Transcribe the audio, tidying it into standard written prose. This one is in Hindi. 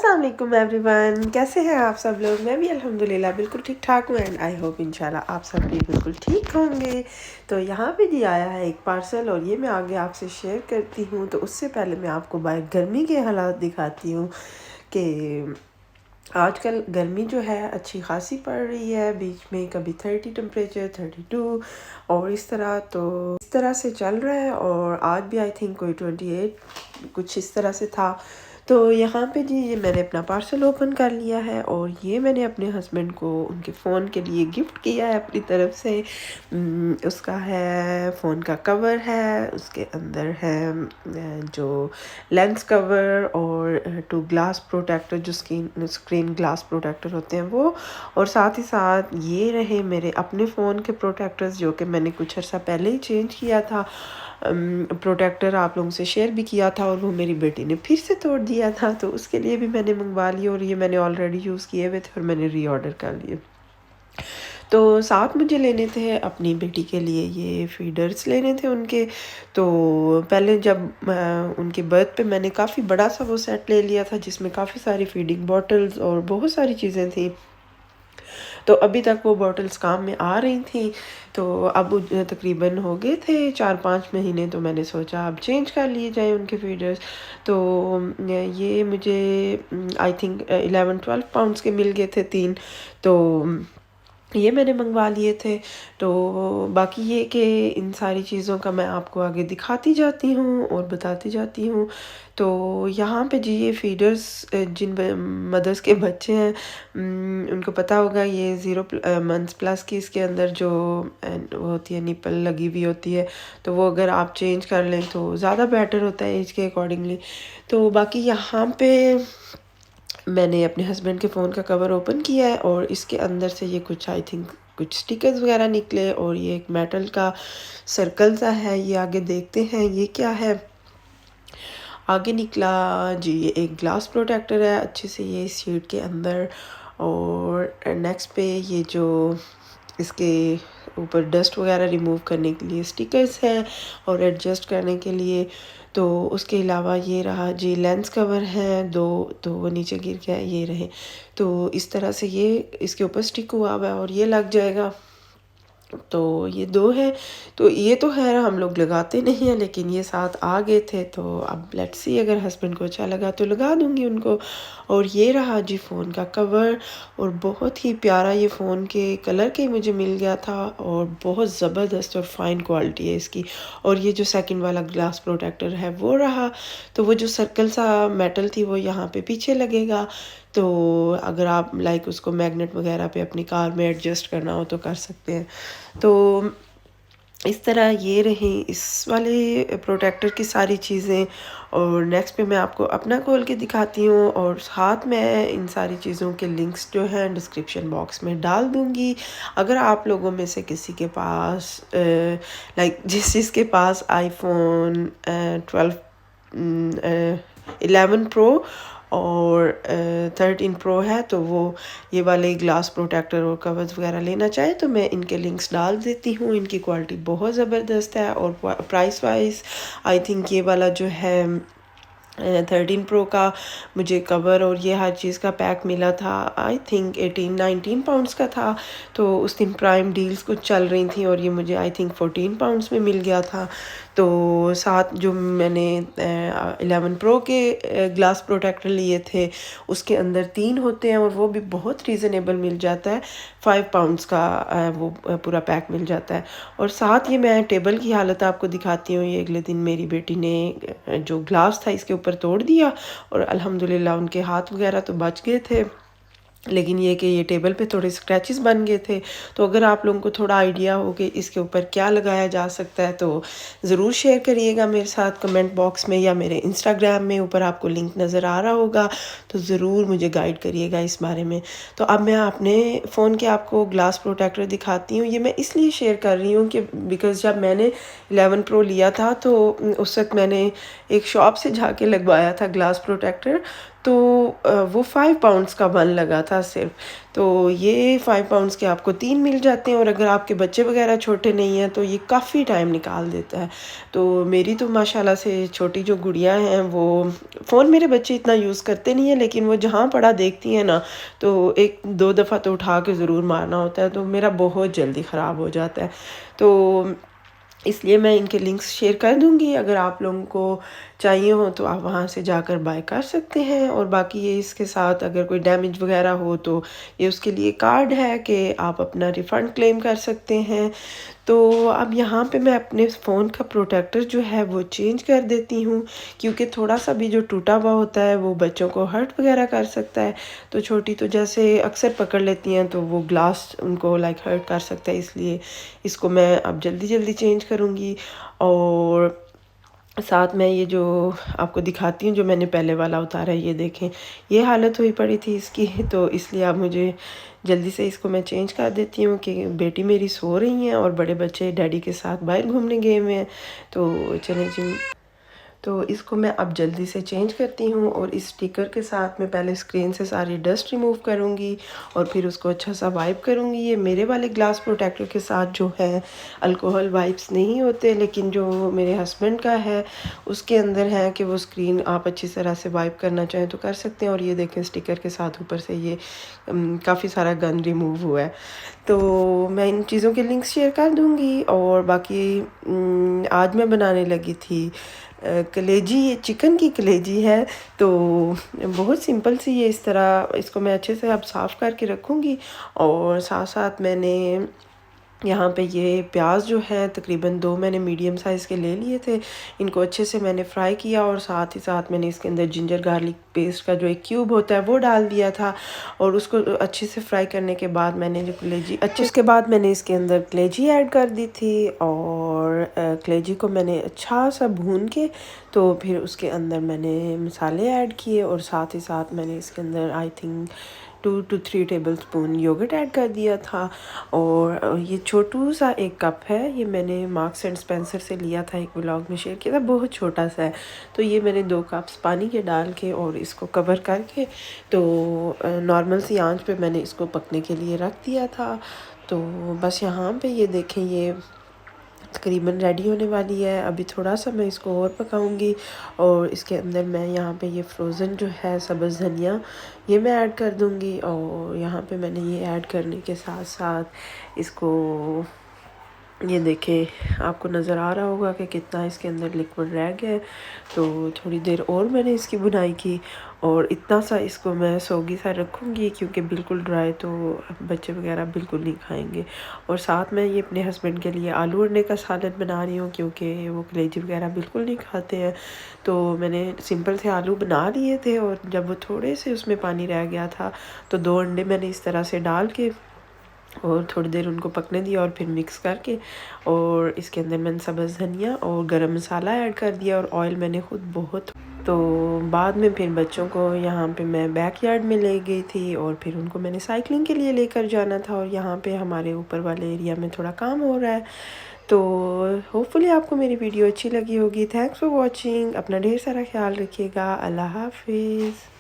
अस्सलाम वालेकुम एवरीवन, कैसे हैं आप सब लोग। मैं भी अल्हम्दुलिल्लाह बिल्कुल ठीक ठाक हूँ एंड आई होप इंशाल्लाह आप सब भी बिल्कुल ठीक होंगे। तो यहाँ पे जी आया है एक पार्सल और ये मैं आगे आपसे शेयर करती हूँ। तो उससे पहले मैं आपको बाहर गर्मी के हालात दिखाती हूँ कि आजकल गर्मी जो है अच्छी खासी पड़ रही है। बीच में कभी 30 टेम्परेचर 32 और इस तरह से चल रहा है। और आज भी आई थिंक कोई 28 कुछ इस तरह से था। तो यहाँ पे जी ये मैंने अपना पार्सल ओपन कर लिया है और ये मैंने अपने हस्बैंड को उनके फ़ोन के लिए गिफ्ट किया है अपनी तरफ से। उसका है फ़ोन का कवर है, उसके अंदर है जो लेंस कवर और 2 ग्लास प्रोटेक्टर जो स्क्रीन ग्लास प्रोटेक्टर होते हैं वो। और साथ ही साथ ये रहे मेरे अपने फ़ोन के प्रोटेक्टर्स जो कि मैंने कुछ अर्सा पहले ही चेंज किया था। प्रोटेक्टर आप लोगों से शेयर भी किया था और वो मेरी बेटी ने फिर से तोड़ दिया था, तो उसके लिए भी मैंने मंगवा लिया और ये मैंने ऑलरेडी यूज़ किए हुए थे और मैंने रीऑर्डर कर लिए। तो साथ मुझे लेने थे अपनी बेटी के लिए ये फीडर्स लेने थे उनके। तो पहले जब उनके बर्थ पे मैंने काफ़ी बड़ा सा वो सेट ले लिया था जिसमें काफ़ी सारी फीडिंग बॉटल्स और बहुत सारी चीज़ें थी। तो अभी तक वो बॉटल्स काम में आ रही थी। तो अब तकरीबन हो गए थे 4-5 महीने, तो मैंने सोचा अब चेंज कर लिए जाए उनके फीडर्स। तो ये मुझे आई थिंक 11-12 पाउंड्स के मिल गए थे 3। तो ये मैंने मंगवा लिए थे। तो बाकी ये कि इन सारी चीज़ों का मैं आपको आगे दिखाती जाती हूँ और बताती जाती हूँ। तो यहाँ पे जी ये फीडर्स जिन मदर्स के बच्चे हैं उनको पता होगा ये 0 मंथ्स प्लस की इसके अंदर जो वो होती है निपल लगी हुई होती है। तो वो अगर आप चेंज कर लें तो ज़्यादा बेटर होता है एज के अकॉर्डिंगली। तो बाकी यहाँ पे मैंने अपने हस्बैंड के फ़ोन का कवर ओपन किया है और इसके अंदर से ये कुछ आई थिंक कुछ स्टिकर्स वगैरह निकले और ये एक मेटल का सर्कल सा है। ये आगे देखते हैं ये क्या है। आगे निकला जी ये एक ग्लास प्रोटेक्टर है अच्छे से ये शीट के अंदर। और नेक्स्ट पे ये जो इसके ऊपर डस्ट वगैरह रिमूव करने के लिए स्टिकर्स हैं और एडजस्ट करने के लिए। तो उसके अलावा ये रहा जी लेंस कवर है 2, तो वो नीचे गिर गया ये रहे। तो इस तरह से ये इसके ऊपर स्टिक हुआ हुआ है और ये लग जाएगा। तो ये 2 है। तो ये तो खैर हम लोग लगाते नहीं हैं लेकिन ये साथ आ गए थे। तो अब लेट्स सी अगर हस्बैंड को अच्छा लगा तो लगा दूंगी उनको। और ये रहा जी फ़ोन का कवर और बहुत ही प्यारा ये फ़ोन के कलर के मुझे मिल गया था और बहुत ज़बरदस्त और फ़ाइन क्वालिटी है इसकी। और ये जो सेकंड वाला ग्लास प्रोटेक्टर है वो रहा। तो वो जो सर्कल सा मेटल थी वो यहाँ पे पीछे लगेगा। तो अगर आप लाइक उसको मैग्नेट वगैरह पे अपनी कार में एडजस्ट करना हो तो कर सकते हैं। तो इस तरह ये रही इस वाले प्रोटेक्टर की सारी चीज़ें। और नेक्स्ट पे मैं आपको अपना खोल के दिखाती हूँ और साथ में इन सारी चीज़ों के लिंक्स जो हैं डिस्क्रिप्शन बॉक्स में डाल दूँगी। अगर आप लोगों में से किसी के पास लाइक जिसके पास आईफोन 11 प्रो और 13 प्रो है तो वो ये वाले ग्लास प्रोटेक्टर और कवर्स वगैरह लेना चाहे तो मैं इनके लिंक्स डाल देती हूँ। इनकी क्वालिटी बहुत ज़बरदस्त है और प्राइस वाइज आई थिंक ये वाला जो है 13 प्रो का मुझे कवर और ये हर चीज़ का पैक मिला था आई थिंक 18-19 पाउंड्स का था। तो उस दिन प्राइम डील्स कुछ चल रही थी और ये मुझे आई थिंक 14 पाउंड्स में मिल गया था। तो साथ जो मैंने 11 प्रो के ग्लास प्रोटेक्टर लिए थे उसके अंदर 3 होते हैं और वो भी बहुत रीज़नेबल मिल जाता है। 5 पाउंड्स का वो पूरा पैक मिल जाता है। और साथ ये मैं टेबल की हालत आपको दिखाती हूँ। ये अगले दिन मेरी बेटी ने जो ग्लास था इसके ऊपर तोड़ दिया और अल्हम्दुलिल्लाह उनके हाथ वगैरह तो बच गए थे लेकिन ये कि ये टेबल पे थोड़े स्क्रैचेस बन गए थे। तो अगर आप लोगों को थोड़ा आइडिया हो कि इसके ऊपर क्या लगाया जा सकता है तो ज़रूर शेयर करिएगा मेरे साथ कमेंट बॉक्स में या मेरे इंस्टाग्राम में ऊपर आपको लिंक नज़र आ रहा होगा तो ज़रूर मुझे गाइड करिएगा इस बारे में। तो अब मैं अपने फ़ोन के आपको ग्लास प्रोटेक्टर दिखाती हूँ। ये मैं इसलिए शेयर कर रही हूँ कि बिकॉज़ जब मैंने 11 प्रो लिया था तो उस वक्त मैंने एक शॉप से जाके लगवाया था ग्लास प्रोटेक्टर। तो वो 5 पाउंड्स का बन लगा था सिर्फ। तो ये 5 पाउंड्स के आपको 3 मिल जाते हैं, और अगर आपके बच्चे वगैरह छोटे नहीं हैं तो ये काफ़ी टाइम निकाल देता है। तो मेरी तो माशाल्लाह से छोटी जो गुड़िया हैं वो फ़ोन, मेरे बच्चे इतना यूज़ करते नहीं हैं, लेकिन वो जहाँ पड़ा देखती हैं ना तो 1-2 दफ़ा तो उठा के ज़रूर मारना होता है, तो मेरा बहुत जल्दी ख़राब हो जाता है। तो इसलिए मैं इनके लिंक्स शेयर कर दूँगी, अगर आप लोगों को चाहिए हो तो आप वहाँ से जाकर बाय कर सकते हैं। और बाकी ये इसके साथ अगर कोई डैमेज वगैरह हो तो ये उसके लिए कार्ड है कि आप अपना रिफ़ंड क्लेम कर सकते हैं। तो अब यहाँ पे मैं अपने फ़ोन का प्रोटेक्टर जो है वो चेंज कर देती हूँ, क्योंकि थोड़ा-सा भी जो टूटा हुआ होता है वो बच्चों को हर्ट वगैरह कर सकता है। तो छोटी तो जैसे अक्सर पकड़ लेती हैं तो वो ग्लास उनको लाइक हर्ट कर सकता है, इसलिए इसको मैं अब जल्दी-जल्दी चेंज करूँगी। और साथ में ये जो आपको दिखाती हूँ जो मैंने पहले वाला उतारा है, ये देखें ये हालत हुई पड़ी थी इसकी, तो इसलिए अब मुझे जल्दी से इसको मैं चेंज कर देती हूँ कि बेटी मेरी सो रही हैं और बड़े बच्चे डैडी के साथ बाहर घूमने गए हुए हैं। तो चलें जी, तो इसको मैं अब जल्दी से चेंज करती हूँ। और इस स्टिकर के साथ मैं पहले स्क्रीन से सारी डस्ट रिमूव करूँगी और फिर उसको अच्छा सा वाइप करूँगी। ये मेरे वाले ग्लास प्रोटेक्टर के साथ जो है अल्कोहल वाइप्स नहीं होते, लेकिन जो मेरे हस्बैंड का है उसके अंदर है कि वो स्क्रीन आप अच्छी तरह से वाइप करना चाहें तो कर सकते हैं। और ये देखें स्टिकर के साथ ऊपर से ये काफ़ी सारा गन रिमूव हुआ है। तो मैं इन चीज़ों के लिंक्स शेयर कर दूँगी। और बाकी आज मैं बनाने लगी थी कलेजी, ये चिकन की कलेजी है। तो बहुत सिंपल सी ये, इस तरह इसको मैं अच्छे से अब साफ़ करके रखूँगी। और साथ साथ मैंने यहाँ पे ये प्याज जो है तकरीबन 2 मैंने मीडियम साइज़ के ले लिए थे, इनको अच्छे से मैंने फ्राई किया। और साथ ही साथ मैंने इसके अंदर जिंजर गार्लिक पेस्ट का जो एक क्यूब होता है वो डाल दिया था। और उसको अच्छे से फ्राई करने के बाद मैंने जो कलेजी उसके बाद मैंने इसके अंदर कलेजी ऐड कर दी थी। और कलेजी को मैंने अच्छा सा भून के तो फिर उसके अंदर मैंने मसाले ऐड किए। और साथ ही साथ मैंने इसके अंदर I think 2 to 3 tablespoon yoghurt add कर दिया था। और ये छोटू सा एक कप है, ये मैंने मार्क्स एंड स्पेंसर से लिया था, एक व्लॉग में शेयर किया था, बहुत छोटा सा है। तो ये मैंने 2 कप्स पानी के डाल के और इसको कवर करके तो नॉर्मल सी आंच पे मैंने इसको पकने के लिए रख दिया था। तो बस यहाँ पे ये देखें ये तकरीबन रेडी होने वाली है। अभी थोड़ा सा मैं इसको और पकाऊंगी। और इसके अंदर मैं यहाँ पे ये फ्रोज़न जो है सब्ज़ धनिया ये मैं ऐड कर दूँगी। और यहाँ पे मैंने ये ऐड करने के साथ साथ इसको, ये देखें आपको नज़र आ रहा होगा कि कितना इसके अंदर लिक्विड रह गया है। तो थोड़ी देर और मैंने इसकी बुनाई की। और इतना सा इसको मैं सोगी सा रखूँगी, क्योंकि बिल्कुल ड्राई तो बच्चे वगैरह बिल्कुल नहीं खाएंगे। और साथ में ये अपने हस्बैंड के लिए आलू अंडे का सालन बना रही हूँ, क्योंकि वो कलेजी वगैरह बिल्कुल नहीं खाते हैं। तो मैंने सिंपल से आलू बना लिए थे, और जब वो थोड़े से उसमें पानी रह गया था तो 2 अंडे मैंने इस तरह से डाल के और थोड़ी देर उनको पकने दिया। और फिर मिक्स करके और इसके अंदर मैंने सब्ज़ धनिया और गरम मसाला ऐड कर दिया। और ऑयल मैंने खुद बहुत, तो बाद में फिर बच्चों को यहाँ पे मैं बैकयार्ड में ले गई थी और फिर उनको मैंने साइकिलिंग के लिए लेकर जाना था। और यहाँ पे हमारे ऊपर वाले एरिया में थोड़ा काम हो रहा है। तो होपफुली आपको मेरी वीडियो अच्छी लगी होगी। Thanks for watching. अपना ढेर सारा ख्याल रखिएगा। अल्लाह हाफिज़।